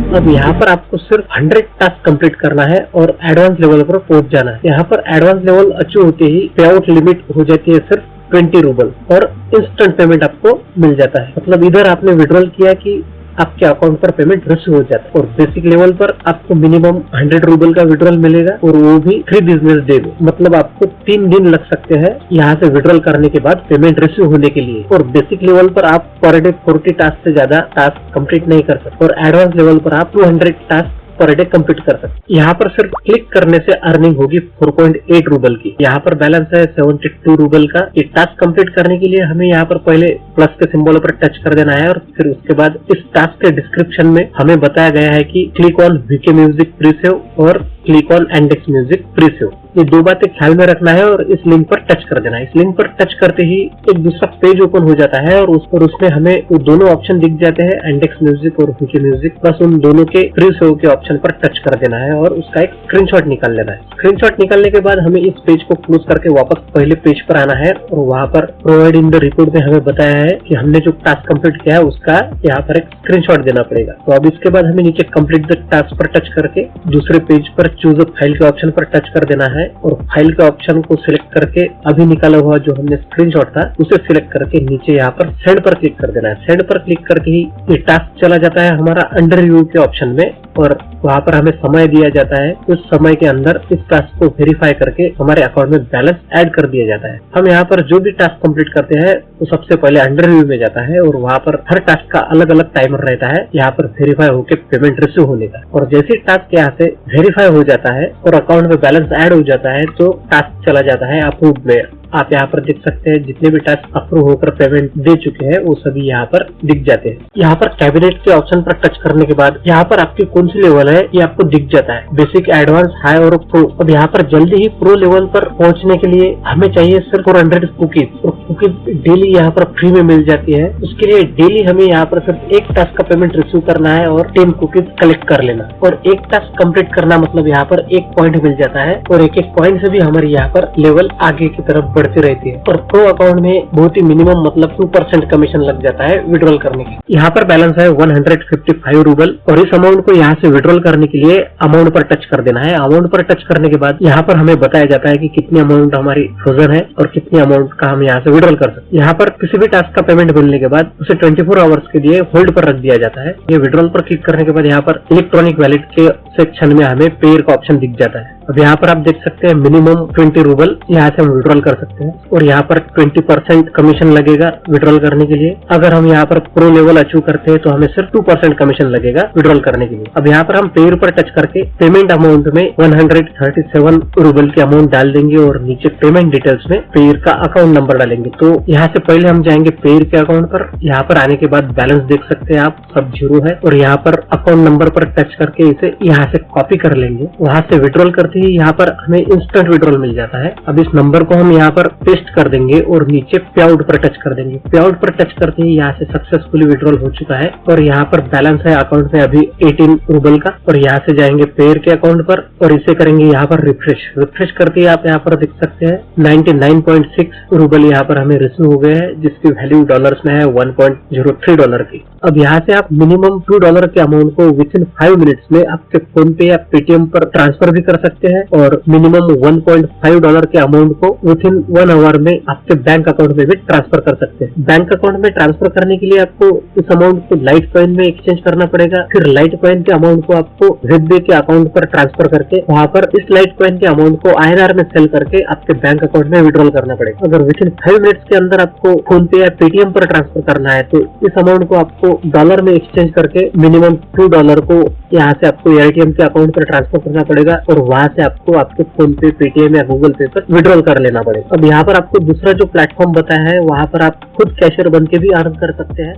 अब यहाँ पर आपको सिर्फ 100 टास्क कंप्लीट करना है और एडवांस लेवल पर पहुंच जाना है। यहाँ पर एडवांस लेवल अचीव होते ही पे आउट लिमिट हो जाती है सिर्फ 20 रूबल और इंस्टेंट पेमेंट आपको मिल जाता है। मतलब इधर आपने विड्रॉल किया कि आपके अकाउंट पर पेमेंट रिसीव हो जाता है। और बेसिक लेवल पर आपको मिनिमम 100 रूबल का विड्रॉल मिलेगा और वो भी 3 बिजनेस डे में। मतलब आपको 3 दिन लग सकते हैं यहाँ से विड्रॉल करने के बाद पेमेंट रिसीव होने के लिए। और बेसिक लेवल पर आप पर डे 40 टास्क से ज्यादा टास्क कंप्लीट नहीं कर सकते और एडवांस लेवल पर आप 200 टास्क पर डे कंप्लीट कर सकते। यहाँ पर सिर्फ क्लिक करने से अर्निंग होगी 4.8 रूबल की। यहाँ पर बैलेंस है 72 रूबल का। ये टास्क कंप्लीट करने के लिए हमें यहाँ पर पहले प्लस के सिंबल पर टच कर देना है और फिर उसके बाद इस टास्क के डिस्क्रिप्शन में हमें बताया गया है कि क्लिक ऑन वीके म्यूजिक प्रीसेव और क्लिक ऑन इंडेक्स म्यूजिक प्रीसेव। ये दो बातें ख्याल में रखना है और इस लिंक पर टच कर देना है। इस लिंक पर टच करते ही एक दूसरा पेज ओपन हो जाता है और उस पर उसमें हमें वो दोनों ऑप्शन दिख जाते हैं, इंडेक्स म्यूजिक और वीके म्यूजिक। बस उन दोनों के प्रीसेव के ऑप्शन पर टच कर देना है और उसका एक स्क्रीनशॉट निकाल लेना है। स्क्रीनशॉट निकालने के बाद हमें इस पेज को क्लोज करके वापस पहले पेज पर आना है और वहाँ पर प्रोवाइड इन द रिपोर्ट में हमें बताया है कि हमने जो टास्क कंप्लीट किया है उसका यहाँ पर एक स्क्रीनशॉट देना पड़ेगा। तो अब इसके बाद हमें नीचे कंप्लीट द टास्क पर टच करके दूसरे पेज पर चूज अ फाइल के ऑप्शन पर टच कर देना है और फाइल के ऑप्शन को सिलेक्ट करके अभी निकाला हुआ जो हमने स्क्रीनशॉट था उसे सिलेक्ट करके नीचे यहाँ पर सेंड पर क्लिक कर देना है। सेंड पर क्लिक करके ही ये टास्क चला जाता है हमारा अंडर रिव्यू के ऑप्शन में और वहाँ पर हमें समय दिया जाता है। उस समय के अंदर इस टास्क को वेरीफाई करके हमारे अकाउंट में बैलेंस ऐड कर दिया जाता है। हम यहाँ पर जो भी टास्क कंप्लीट करते हैं वो सबसे पहले अंडर रिव्यू में जाता है और वहाँ पर हर टास्क का अलग अलग टाइमर रहता है यहाँ पर वेरीफाई होकर पेमेंट रिसीव होने का। और जैसे टास्क यहाँ से वेरीफाई हो जाता है और अकाउंट में बैलेंस ऐड हो जाता है तो टास्क चला जाता है अप्रूव में। आप यहाँ पर देख सकते हैं जितने भी टास्क अप्रूव होकर पेमेंट दे चुके हैं वो सभी यहाँ पर दिख जाते हैं। यहाँ पर कैबिनेट के ऑप्शन पर टच करने के बाद यहाँ पर आपकी कौन सी लेवल है ये आपको दिख जाता है, बेसिक, एडवांस, हाई और प्रो। अब यहाँ पर जल्दी ही प्रो लेवल पर पहुँचने के लिए हमें चाहिए सिर्फ 400 कुकीज और कुकीज डेली यहाँ पर फ्री में मिल जाती है। उसके लिए डेली हमें यहाँ पर सिर्फ एक टास्क का पेमेंट रिसीव करना है और 10 कुकीज कलेक्ट कर लेना और एक टास्क कंप्लीट करना मतलब यहाँ पर 1 पॉइंट मिल जाता है और एक पॉइंट से भी हमारी यहाँ पर लेवल आगे की तरफ बढ़ती रहती है। और प्रो अकाउंट में बहुत ही मिनिमम मतलब 2% कमीशन लग जाता है विड्रॉल करने के। यहाँ पर बैलेंस है 155 रूबल और इस अमाउंट को यहाँ से विड्रॉल करने के लिए अमाउंट पर टच कर देना है। अमाउंट पर टच करने के बाद यहाँ पर हमें बताया जाता है कि कितनी अमाउंट हमारी फ्रोजन है और कितनी अमाउंट का हम यहाँ से विड्रॉल कर सकते हैं। यहाँ पर किसी भी टास्क का पेमेंट मिलने के बाद उसे 24 आवर्स के लिए होल्ड पर रख दिया जाता है। ये विड्रॉल पर क्लिक करने के बाद यहाँ पर इलेक्ट्रॉनिक वैलेट के सेक्शन में हमें पेयर का ऑप्शन दिख जाता है। अब यहाँ पर आप देख सकते हैं मिनिमम 20 रूबल यहाँ से हम विड्रॉल कर सकते हैं और यहाँ पर 20% कमीशन लगेगा विड्रॉल करने के लिए। अगर हम यहाँ पर प्रो लेवल अचीव करते हैं तो हमें सिर्फ 2% कमीशन लगेगा विड्रॉल करने के लिए। अब यहाँ पर हम पेयर पर टच करके पेमेंट अमाउंट में 137 रूबल की अमाउंट डाल देंगे और नीचे पेमेंट डिटेल्स में पेयर का अकाउंट नंबर डालेंगे। तो यहाँ से पहले हम जाएंगे पेयर के अकाउंट पर। यहाँ पर आने के बाद बैलेंस देख सकते हैं आप, सब 0 है और यहाँ पर अकाउंट नंबर पर टच करके इसे यहाँ से कॉपी कर लेंगे। वहाँ से विड्रॉल करते ही यहाँ पर हमें इंस्टेंट विड्रॉल मिल जाता है। अब इस नंबर को हम यहाँ पर पेस्ट कर देंगे और नीचे पे आउट पर टच कर देंगे। पे आउट पर टच करते ही यहाँ से सक्सेसफुली विड्रॉल हो चुका है और यहाँ पर बैलेंस है अकाउंट में अभी 18 रूबल का। और यहाँ से जाएंगे पेयर के अकाउंट पर और इसे करेंगे यहाँ पर रिफ्रेश करके आप यहाँ पर देख सकते हैं 99.6 रूबल यहाँ पर हमें रिसीव हो गए हैं जिसकी वैल्यू डॉलर्स में है $1.03 की। अब यहाँ से आप मिनिमम $2 के अमाउंट को विद इन 5 मिनट्स में आपके फोन पे या पेटीएम पर ट्रांसफर भी कर सकते हैं और मिनिमम $1.5 के अमाउंट को विद इन 1 आवर में आपके बैंक अकाउंट में भी ट्रांसफर कर सकते हैं। बैंक अकाउंट में ट्रांसफर करने के लिए आपको इस अमाउंट को लाइट कॉइन में एक्सचेंज करना पड़ेगा। फिर लाइट कॉइन के अमाउंट को आपको ZBay के अकाउंट पर ट्रांसफर करके वहाँ पर इस लाइट कॉइन के अमाउंट को INR में सेल करके आपके बैंक अकाउंट में विड्रॉल करना पड़ेगा। अगर विद इन 5 मिनट्स के अंदर आपको फोन पे या पेटीएम पर ट्रांसफर करना है तो इस अमाउंट को आपको डॉलर में एक्सचेंज करके मिनिमम $2 को यहाँ से आपको AirTM के अकाउंट पर ट्रांसफर करना पड़ेगा और वहाँ से आपको आपके फोन पे, पेटीएम या गूगल पे पर विड्रॉल कर लेना पड़ेगा। अब यहाँ पर आपको दूसरा जो प्लेटफॉर्म बताया है वहाँ पर आप खुद कैशियर बन के भी अर्न कर सकते हैं।